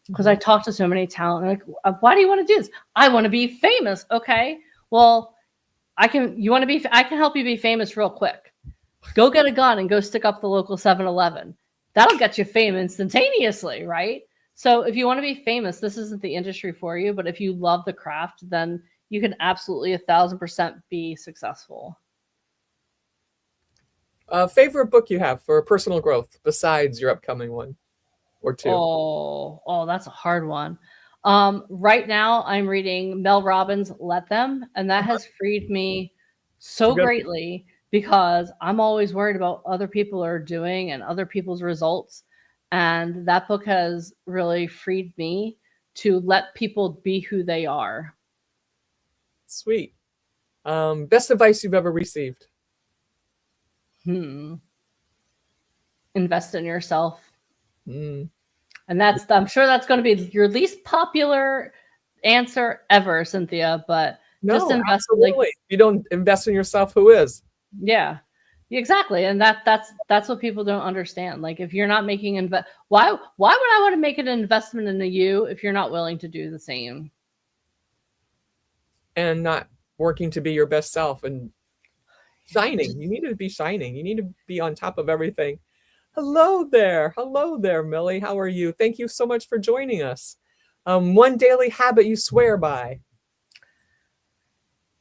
Because I talk to so many talent, like, why do you want to do this? I want to be famous. Okay, well, I can help you be famous real quick. Go get a gun and go stick up the local 7-Eleven. That'll get you fame instantaneously, right? So if you want to be famous, this isn't the industry for you. But if you love the craft, then you can absolutely 1,000% be successful. Favorite book you have for personal growth besides your upcoming one or two? Oh, that's a hard one. Right now I'm reading Mel Robbins' Let Them, and that has freed me so greatly because I'm always worried about other people are doing and other people's results. And that book has really freed me to let people be who they are. Sweet. Best advice you've ever received? Invest in yourself. And I'm sure that's going to be your least popular answer ever, Cynthia, but just invest. Absolutely. If you don't invest in yourself, who is? Yeah, exactly. And that's what people don't understand. Like if you're not making why would I want to make an investment into you if you're not willing to do the same? And not working to be your best self and shining. You need to be shining. You need to be on top of everything. Hello there, Millie. How are you? Thank you so much for joining us. One daily habit you swear by?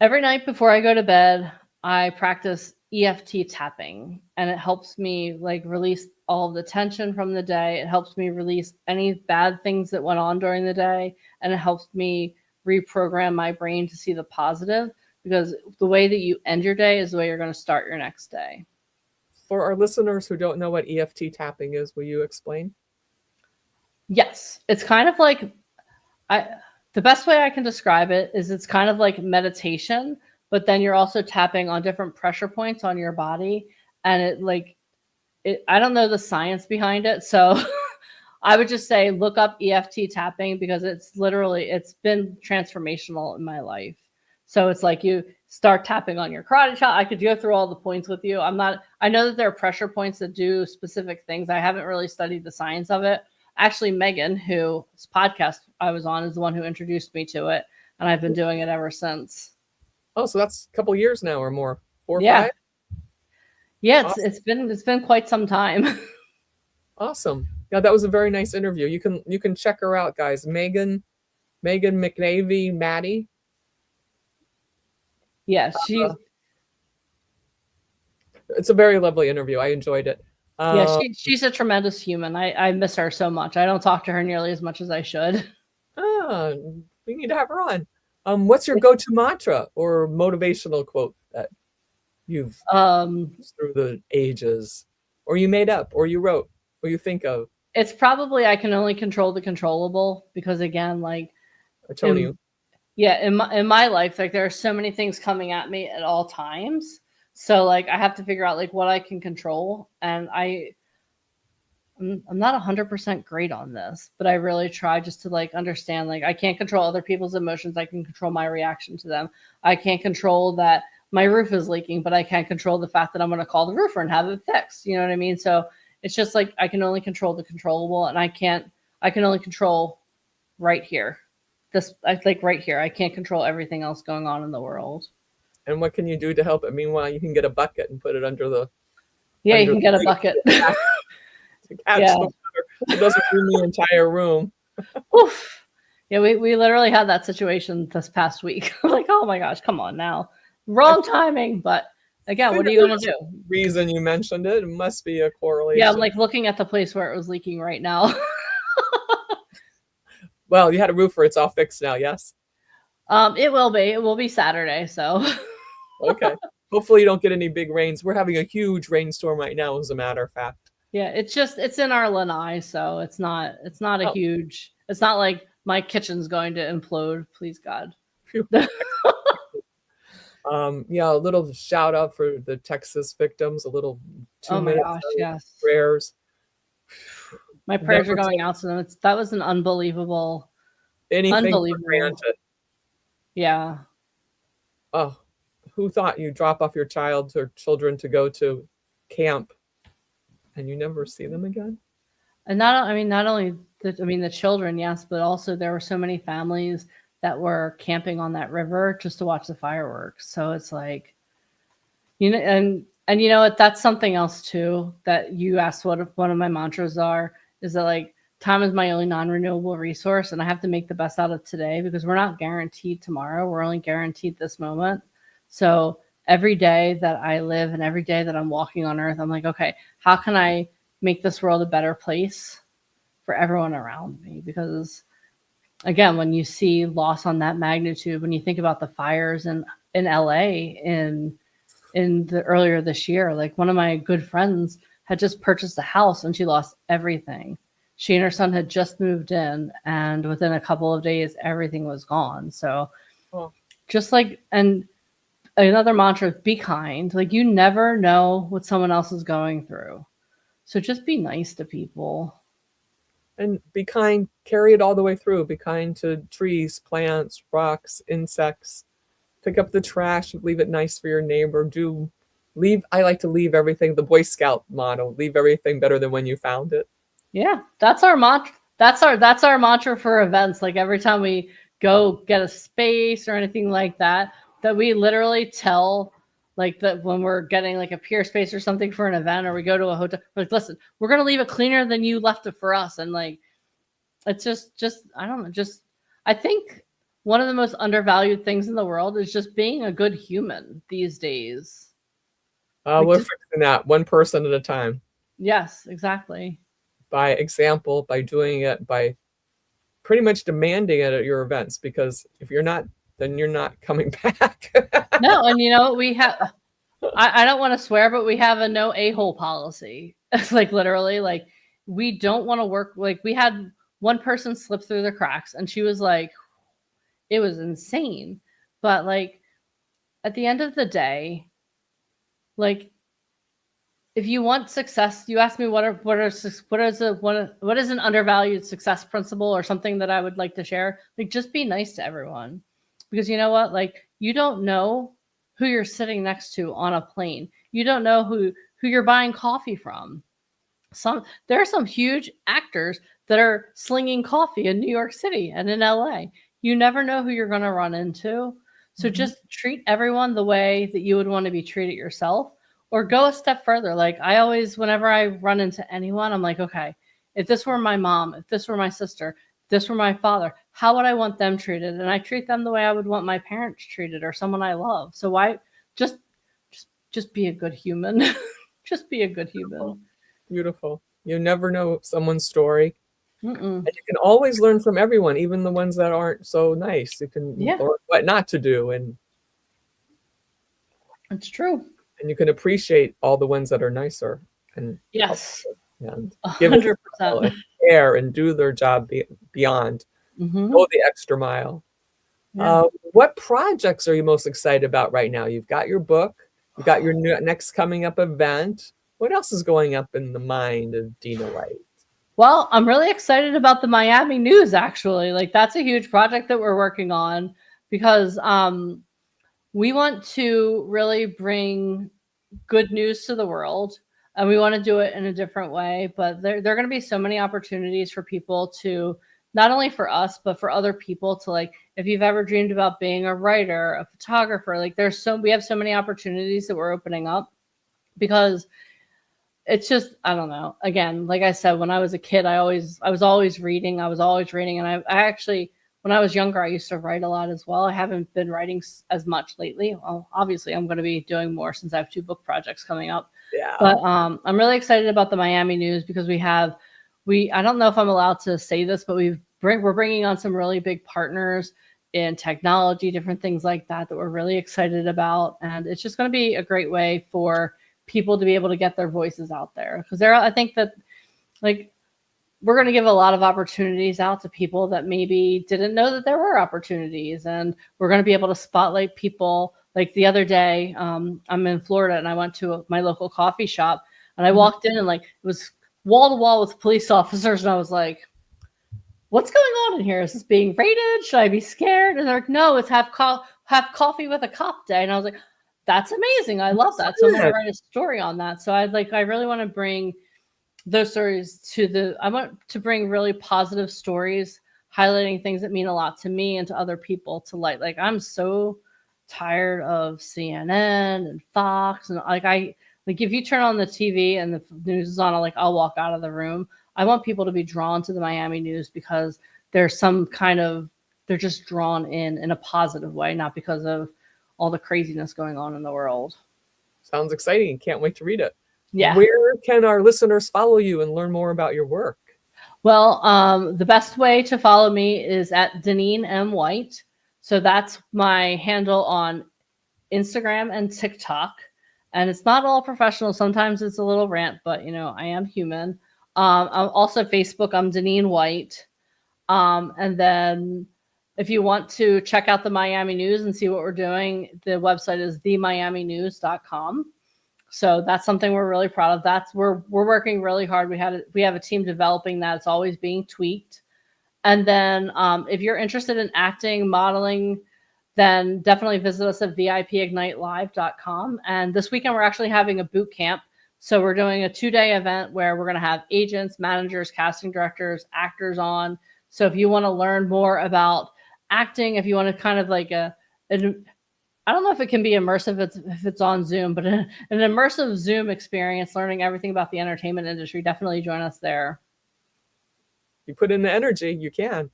Every night before I go to bed, I practice EFT tapping, and it helps me release all of the tension from the day. It helps me release any bad things that went on during the day, and it helps me reprogram my brain to see the positive, because the way that you end your day is the way you're going to start your next day. For our listeners who don't know what EFT tapping is, will you explain? Yes, it's kind of like the best way I can describe it is it's kind of like meditation, but then you're also tapping on different pressure points on your body. And I don't know the science behind it. So I would just say, look up EFT tapping, because it's been transformational in my life. So it's like you start tapping on your karate chop. I could go through all the points with you. I know that there are pressure points that do specific things. I haven't really studied the science of it. Actually, Megan, whose podcast I was on, is the one who introduced me to it. And I've been doing it ever since. Oh, so that's a couple years now or more. 4 or 5? Yeah, awesome. It's been quite some time. Awesome. Yeah, that was a very nice interview. You can check her out, guys. Megan McNavy Maddie. Yeah, it's a very lovely interview. I enjoyed it. Yeah, she's a tremendous human. I miss her so much. I don't talk to her nearly as much as I should. We need to have her on. What's your go-to mantra or motivational quote that you've through the ages, or you made up, or you wrote, or you think of? It's probably I can only control the controllable, because again, Antonio. In my life, there are so many things coming at me at all times. So I have to figure out what I can control. And I'm not 100% great on this, but I really try just to like understand, like I can't control other people's emotions. I can control my reaction to them. I can't control that my roof is leaking, but I can't control the fact that I'm going to call the roofer and have it fixed. You know what I mean? So it's just like, I can only control the controllable, and I can only control right here. I think right here, I can't control everything else going on in the world. And what can you do to help it? Meanwhile, you can get a bucket and put it under the. Yeah, under you can get a bucket. To catch Yeah. the water. It doesn't ruin the entire room. Oof. Yeah, we literally had that situation this past week. Like, oh my gosh, come on now. Wrong timing, but again, what are you going to do? Reason you mentioned it, it must be a correlation. Yeah, I'm like looking at the place where it was leaking right now. Well, you had a roofer. It's all fixed now, yes? It will be. It will be Saturday, so. Okay. Hopefully you don't get any big rains. We're having a huge rainstorm right now, as a matter of fact. Yeah, it's in our lanai, so it's not a huge, it's not like my kitchen's going to implode, please God. Yeah, a little shout out for the Texas victims, a little 2 minutes. Oh my gosh, yes. Prayers. My prayers are going out to them. That was an unbelievable. Anything for granted. Yeah. Oh, who thought you drop off your child or children to go to camp and you never see them again? And not only the children, yes, but also there were so many families that were camping on that river just to watch the fireworks. So it's like, you know, and you know what, that's something else too, that you asked what one of my mantras are, is that like, time is my only non-renewable resource, and I have to make the best out of today, because we're not guaranteed tomorrow. We're only guaranteed this moment. So every day that I live and every day that I'm walking on earth, I'm like, okay, how can I make this world a better place for everyone around me? Because again, when you see loss on that magnitude, when you think about the fires in LA in the earlier this year, like one of my good friends had just purchased a house and she lost everything. She and her son had just moved in, and within a couple of days, everything was gone. So just like, and another mantra, be kind. Like, you never know what someone else is going through. So just be nice to people. And be kind, carry it all the way through. Be kind to trees, plants, rocks, insects. Pick up the trash, leave it nice for your neighbor. I like to leave everything, the Boy Scout motto, leave everything better than when you found it. Yeah, that's our mantra. That's our mantra for events. Like every time we go get a space or anything like that, that we literally tell, like, that when we're getting like a peer space or something for an event, or we go to a hotel, we're like, listen, we're gonna leave it cleaner than you left it for us. And like, it's just I don't know, just I think one of the most undervalued things in the world is just being a good human these days. We're fixing that one person at a time. Yes, exactly. By example, by doing it, by pretty much demanding it at your events, because if you're not, then you're not coming back. No, and you know, we have, I don't want to swear, but we have a no a-hole policy. It's like literally, like, we don't want to work. Like, we had one person slip through the cracks, and she was like, it was insane. But like, at the end of the day, like, if you want success, you ask me what is an undervalued success principle or something that I would like to share. Like, just be nice to everyone, because you know what? Like, you don't know who you're sitting next to on a plane. You don't know who you're buying coffee from. There are some huge actors that are slinging coffee in New York City and in LA. You never know who you're going to run into. So just treat everyone the way that you would want to be treated yourself. Or go a step further. Like, I always, whenever I run into anyone, I'm like, okay, if this were my mom, if this were my sister, if this were my father, how would I want them treated? And I treat them the way I would want my parents treated, or someone I love. So why just be a good human? Just be a good human. Beautiful. You never know someone's story. Mm-mm. And you can always learn from everyone, even the ones that aren't so nice. You can learn what not to do, and it's true. And you can appreciate all the ones that are nicer, and yes, and 100%, care and do their job beyond, go the extra mile. Yeah. What projects are you most excited about right now? You've got your book, you've got your next coming up event. What else is going up in the mind of Deneen White? Well, I'm really excited about the Miami news, actually. Like, that's a huge project that we're working on because we want to really bring good news to the world, and we want to do it in a different way. But there are going to be so many opportunities for people to, not only for us, but for other people to, like, if you've ever dreamed about being a writer, a photographer, like we have so many opportunities that we're opening up because it's just, I don't know. Again, like I said, when I was a kid, I was always reading. And I actually, when I was younger, I used to write a lot as well. I haven't been writing as much lately. Well, obviously, I'm going to be doing more since I have 2 book projects coming up. Yeah. But I'm really excited about the Miami news because I don't know if I'm allowed to say this, but we're bringing on some really big partners in technology, different things like that we're really excited about. And it's just going to be a great way for people to be able to get their voices out there, because I think that, like, we're going to give a lot of opportunities out to people that maybe didn't know that there were opportunities, and we're going to be able to spotlight people. Like the other day, I'm in Florida and I went to my local coffee shop and I walked in and, like, it was wall to wall with police officers, and I was like, what's going on in here? Is this being raided? Should I be scared? And they're like, no, it's have coffee with a cop day. And I was like, that's amazing. I love that. So I'm going to write a story on that. So I really want to bring those stories I want to bring really positive stories, highlighting things that mean a lot to me and to other people to light. Like, I'm so tired of CNN and Fox. And if you turn on the TV and the news is on, I'll walk out of the room. I want people to be drawn to the Miami news because they're just drawn in a positive way, not because of all the craziness going on in the world. Sounds exciting. Can't wait to read it. Yeah. Where can our listeners follow you and learn more about your work? Well, the best way to follow me is at Deneen M. White. So that's my handle on Instagram and TikTok. And it's not all professional. Sometimes it's a little rant, but, I am human. I'm also Facebook. I'm Deneen White. And then if you want to check out the Miami news and see what we're doing, the website is themiaminews.com. So that's something we're really proud of. We're working really hard. We have a team developing that. It's always being tweaked. And then if you're interested in acting, modeling, then definitely visit us at vipignitelive.com. And this weekend, we're actually having a boot camp. So we're doing a 2-day event where we're going to have agents, managers, casting directors, actors on. So if you want to learn more about acting, if you want to kind of like I don't know if it can be immersive if it's on Zoom, but an immersive Zoom experience, learning everything about the entertainment industry, definitely join us there. You put in the energy, you can.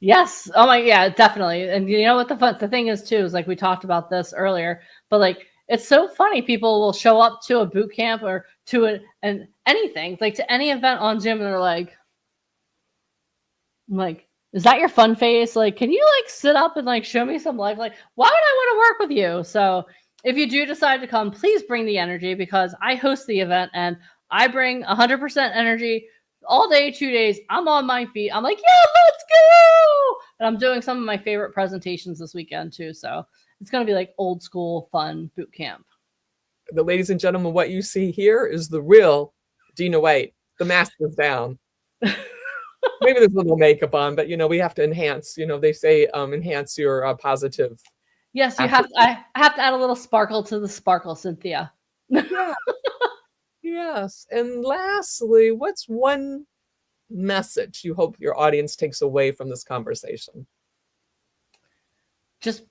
Yes. Oh my, yeah, definitely. And you know what the thing is too, is like we talked about this earlier, but like, it's so funny. People will show up to a boot camp or to an anything, like to any event on Zoom, and they're like, is that your fun face? Like, can you like sit up and like show me some life? Like, why would I want to work with you? So if you do decide to come, please bring the energy, because I host the event and I bring 100% energy all day, 2 days. I'm on my feet. I'm like, yeah, let's go. And I'm doing some of my favorite presentations this weekend too. So it's going to be like old school fun boot camp. Ladies and gentlemen, what you see here is the real Dina White. The mask is down. Maybe there's a little makeup on, but we have to enhance. They say enhance your positive. Yes, you have. I have to add a little sparkle to the sparkle, Cynthia. Yeah. Yes. And lastly, what's one message you hope your audience takes away from this conversation? Just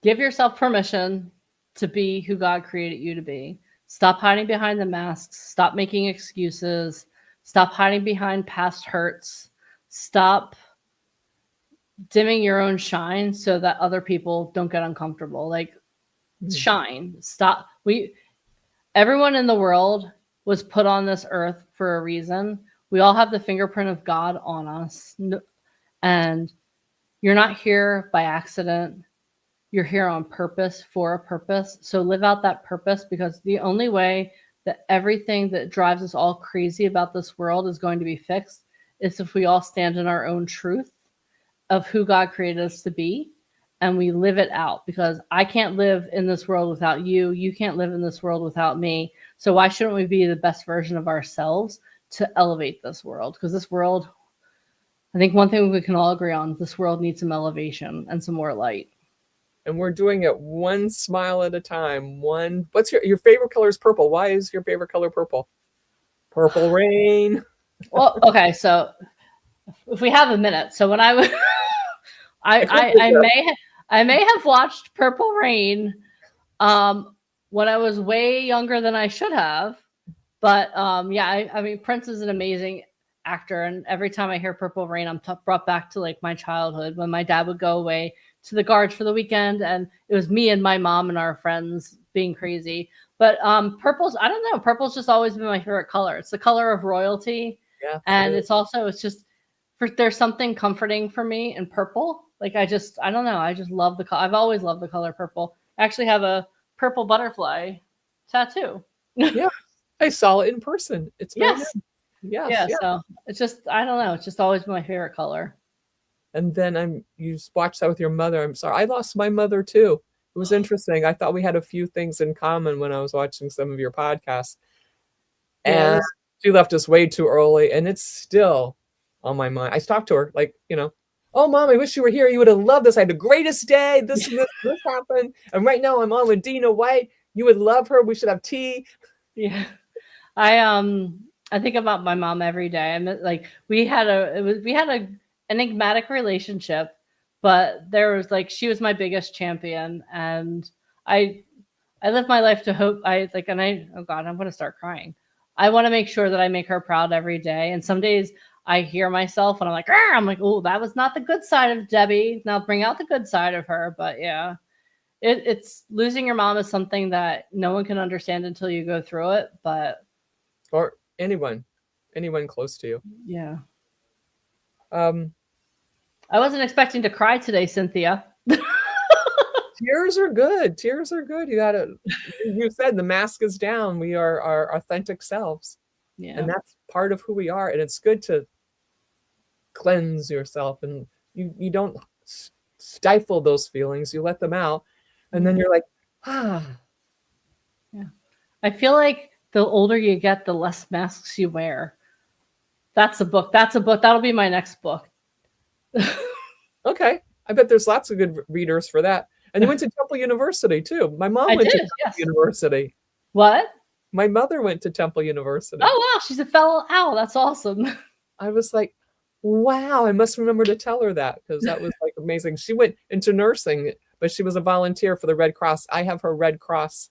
give yourself permission to be who God created you to be. Stop hiding behind the masks. Stop making excuses. Stop hiding behind past hurts. Stop dimming your own shine so that other people don't get uncomfortable. Like, shine. Stop. Everyone in the world was put on this earth for a reason. We all have the fingerprint of God on us. And you're not here by accident. You're here on purpose, for a purpose. So live out that purpose, because the only way that everything that drives us all crazy about this world is going to be fixed is if we all stand in our own truth of who God created us to be, and we live it out. Because I can't live in this world without you. You can't live in this world without me. So why shouldn't we be the best version of ourselves to elevate this world, because this world, I think one thing we can all agree on, this world needs some elevation and some more light. And we're doing it one smile at a time. What's your favorite color is purple. Why is your favorite color purple? Purple rain. Well, okay, so if we have a minute, so when I was, I may have watched Purple Rain, when I was way younger than I should have, but yeah, I mean Prince is an amazing actor, and every time I hear Purple Rain, I'm brought back to like my childhood when my dad would go away to the guards for the weekend, and it was me and my mom and our friends being crazy. But purple's, I don't know, purple's just always been my favorite color. It's the color of royalty. Yeah, And it's just there's something comforting for me in purple. Like I don't know, I just love the color. I've always loved the color purple. I actually have a purple butterfly tattoo. Yeah, I saw it in person. It's yes. Yes, yeah. So it's just, I don't know, it's just always been my favorite color. And then you watched that with your mother. I'm sorry, I lost my mother too. It was interesting. I thought we had a few things in common when I was watching some of your podcasts. And she left us way too early, and it's still on my mind. I talked to her like, oh, Mom, I wish you were here. You would have loved this. I had the greatest day. This happened. And right now I'm on with Deneen White. You would love her. We should have tea. Yeah. I think about my mom every day. I'm like, we had an enigmatic relationship, but there was like, she was my biggest champion, and I live my life to hope. Oh God, I'm going to start crying. I want to make sure that I make her proud every day. And some days I hear myself and I'm like, oh, that was not the good side of Debbie. Now bring out the good side of her. But yeah, it's losing your mom is something that no one can understand until you go through it. Or anyone close to you. Yeah. I wasn't expecting to cry today, Cynthia. Tears are good. You said the mask is down. We are our authentic selves. Yeah. And that's part of who we are. And it's good to cleanse yourself, and you don't stifle those feelings. You let them out. And then you're like, ah. Yeah. I feel like the older you get, the less masks you wear. That's a book. That'll be my next book. Okay. I bet there's lots of good readers for that. And you went to Temple University too. My mom went to Temple University. What? My mother went to Temple University. Oh, wow. She's a fellow owl. That's awesome. I was like, wow, I must remember to tell her that, because that was like amazing. She went into nursing, but she was a volunteer for the Red Cross. I have her Red Cross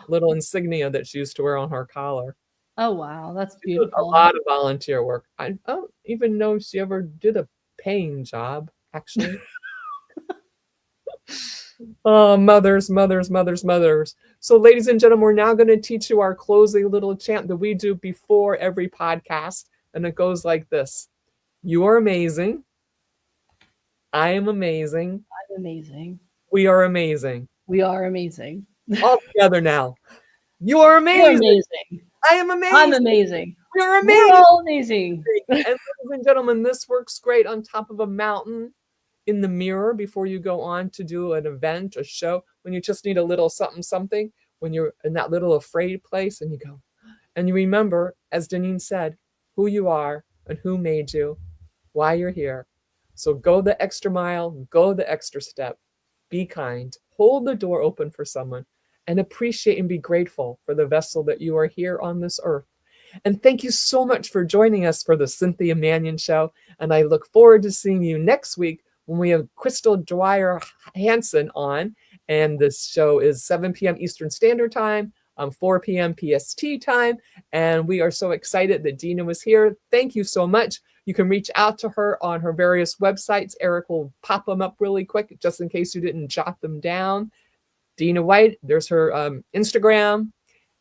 little insignia that she used to wear on her collar. Oh, wow. That's beautiful. A lot of volunteer work. I don't even know if she ever did a paying job, actually. Oh, mothers. So, ladies and gentlemen, we're now going to teach you our closing little chant that we do before every podcast. And it goes like this. You are amazing. I am amazing. I'm amazing. We are amazing. We are amazing. All together now. You are amazing. You're amazing. I am amazing. I'm amazing. We're amazing. We're all amazing. And ladies and gentlemen, this works great on top of a mountain, in the mirror before you go on to do an event, a show, when you just need a little something, when you're in that little afraid place, and you go, and you remember, as Deneen said, who you are and who made you, why you're here. So go the extra mile, go the extra step, be kind, hold the door open for someone, and appreciate and be grateful for the vessel that you are here on this earth. And thank you so much for joining us for the Cynthia Manion Show. And I look forward to seeing you next week when we have Crystal Dwyer Hansen on. And this show is 7 p.m. Eastern Standard Time, 4 p.m. PST time. And we are so excited that Dina was here. Thank you so much. You can reach out to her on her various websites. Eric will pop them up really quick, just in case you didn't jot them down. Dina White, there's her Instagram,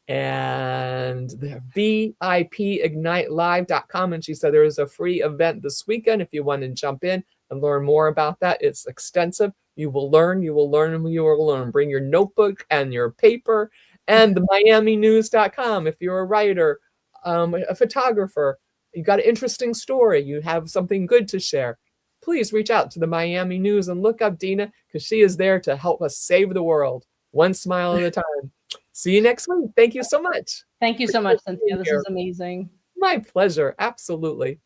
and the VIPignitelive.com. And she said there is a free event this weekend if you want to jump in and learn more about that. It's extensive. You will learn, and you will learn. Bring your notebook and your paper, and the MiamiNews.com. If you're a writer, a photographer, you got an interesting story, you have something good to share, please reach out to the Miami News and look up Dina, because she is there to help us save the world, one smile at a time. See you next week. Thank you so much. Thank you so much, Cynthia. This is amazing. My pleasure. Absolutely.